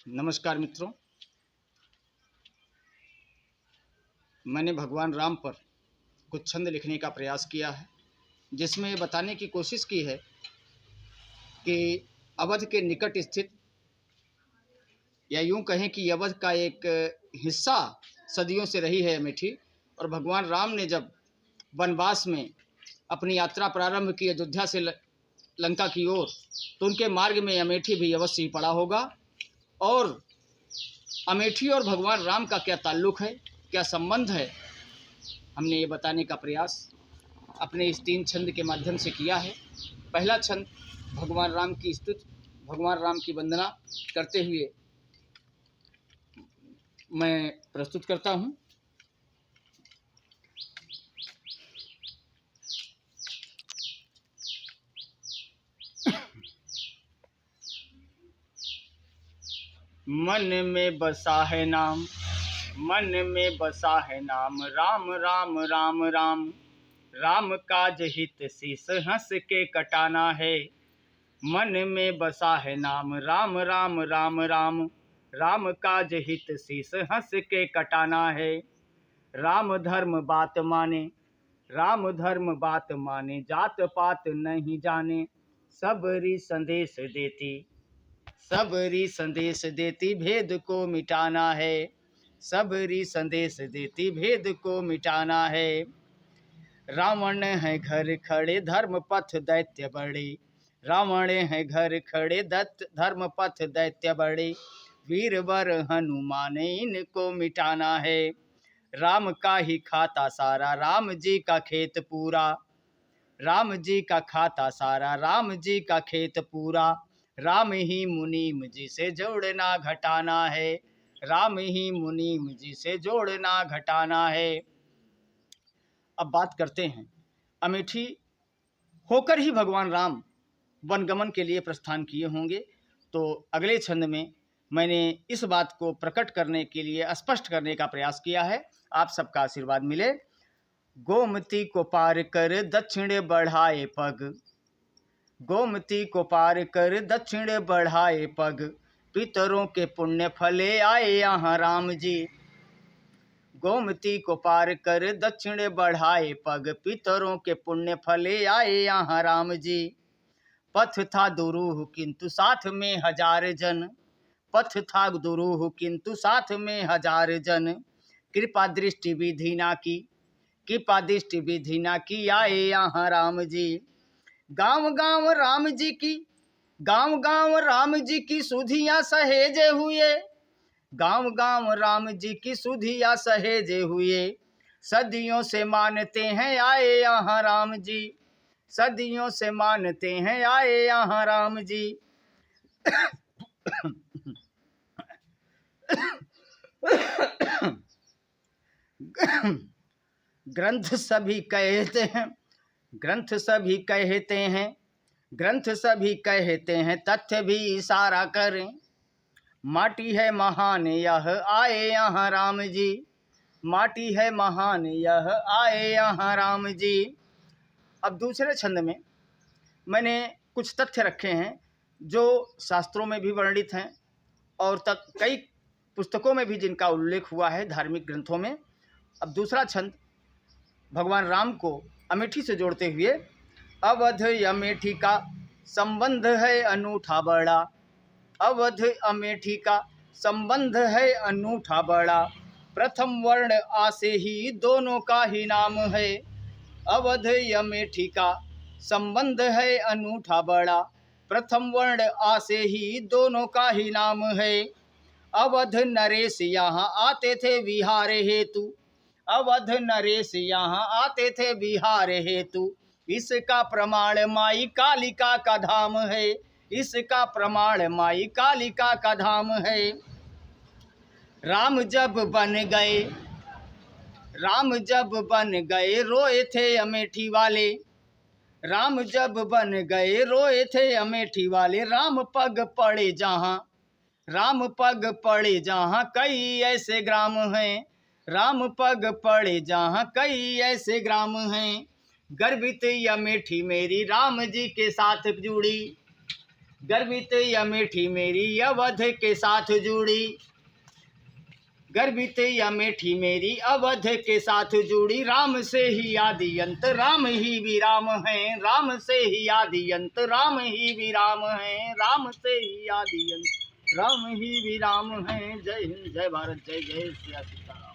नमस्कार मित्रों, मैंने भगवान राम पर कुछ छंद लिखने का प्रयास किया है, जिसमें बताने की कोशिश की है कि अवध के निकट स्थित, या यूं कहें कि अवध का एक हिस्सा सदियों से रही है अमेठी। और भगवान राम ने जब वनवास में अपनी यात्रा प्रारंभ की अयोध्या से लंका की ओर, तो उनके मार्ग में अमेठी भी अवश्य ही पड़ा होगा। और अमेठी और भगवान राम का क्या ताल्लुक़ है, क्या संबंध है, हमने ये बताने का प्रयास अपने इस 3 छंद के माध्यम से किया है। पहला छंद भगवान राम की स्तुति, भगवान राम की वंदना करते हुए मैं प्रस्तुत करता हूँ। मन में बसा है नाम, मन में बसा है नाम, राम राम राम राम। राम काज हित शीस हंस के कटाना है। मन में बसा है नाम, राम राम राम राम। राम काज हित शीस हंस के कटाना है। राम धर्म बात माने, राम धर्म बात माने, जात पात नहीं जाने। सबरी संदेश देती, सबरी संदेश देती, भेद को मिटाना है। सबरी संदेश देती, भेद को मिटाना है। रावण है घर खड़े, धर्म पथ दैत्य बड़े। रावण है घर खड़े, धर्म पथ दैत्य बड़े। वीरवर हनुमान, इनको मिटाना है। राम का ही खाता सारा, राम जी का खेत पूरा। राम जी का खाता सारा, राम जी का खेत पूरा। राम ही मुनीम जी से जोड़ना घटाना है। राम ही मुनीम जी से जोड़ना घटाना है। अब बात करते हैं, अमेठी होकर ही भगवान राम वनगमन के लिए प्रस्थान किए होंगे। तो अगले छंद में मैंने इस बात को प्रकट करने के लिए, स्पष्ट करने का प्रयास किया है। आप सबका आशीर्वाद मिले। गोमती को पार कर दक्षिण बढ़ाए पग, गोमती को पार कर दक्षिण बढ़ाए पग। पितरों के पुण्य फले आए यहाँ राम जी। गोमती को पार कर दक्षिण बढ़ाए पग, पितरों के पुण्य फले आए यहाँ राम जी। पथ था दुरूह किंतु साथ में हजार जन, पथ था दुरूह किंतु साथ में हजार जन। कृपा दृष्टि विधि ना की, कृपा दृष्टि विधि ना की, आए यहाँ राम जी। गांव गांव राम जी की, गांव गांव राम जी की सुधियां सहेजे हुए। गांव गांव राम जी की सुधियां सहेजे हुए। सदियों से मानते हैं आए यहाँ राम जी। सदियों से मानते हैं आए यहाँ राम जी। ग्रंथ सभी कहते हैं, ग्रंथ सभी कहते हैं, ग्रंथ सभी कहते हैं, तथ्य भी इशारा करें। माटी है महान यह आए यहाँ राम जी। माटी है महान यह आए यहाँ राम जी। अब दूसरे छंद में मैंने कुछ तथ्य रखे हैं जो शास्त्रों में भी वर्णित हैं और तक कई पुस्तकों में भी जिनका उल्लेख हुआ है, धार्मिक ग्रंथों में। अब दूसरा छंद भगवान राम को अमेठी से जोड़ते हुए, अवध अमेठी का संबंध है अनूठा बड़ा। अवध अमेठी का संबंध है अनूठा बड़ा। प्रथम वर्ण आ से ही दोनों का ही नाम है। अवध अमेठी का संबंध है अनूठा बड़ा। प्रथम वर्ण आ से ही दोनों का ही नाम है। अवध नरेश यहाँ आते थे विहार हेतु। अवध नरेश यहाँ आते थे विहार हेतु। इसका प्रमाण माई कालिका का धाम है। इसका प्रमाण माई कालिका का धाम है। राम जब बन गए, राम जब बन गए रोए थे अमेठी वाले। राम जब बन गए रोए थे अमेठी वाले। राम पग पड़े जहाँ, राम पग पड़े जहाँ कई ऐसे ग्राम हैं। राम पग पड़े जहाँ कई ऐसे ग्राम हैं। गर्वित अमेठी मेरी राम जी के साथ जुड़ी। गर्वित या मीठी मेरी अवध के साथ जुड़ी, गर्वित या मीठी मेरी अवध के साथ जुड़ी। राम से ही आदि अंत राम ही विराम है, राम से ही आदि अंत राम ही विराम है, राम से ही आदि अंत राम ही विराम है। जय हिंद, जय भारत, जय जय श्री सीताराम।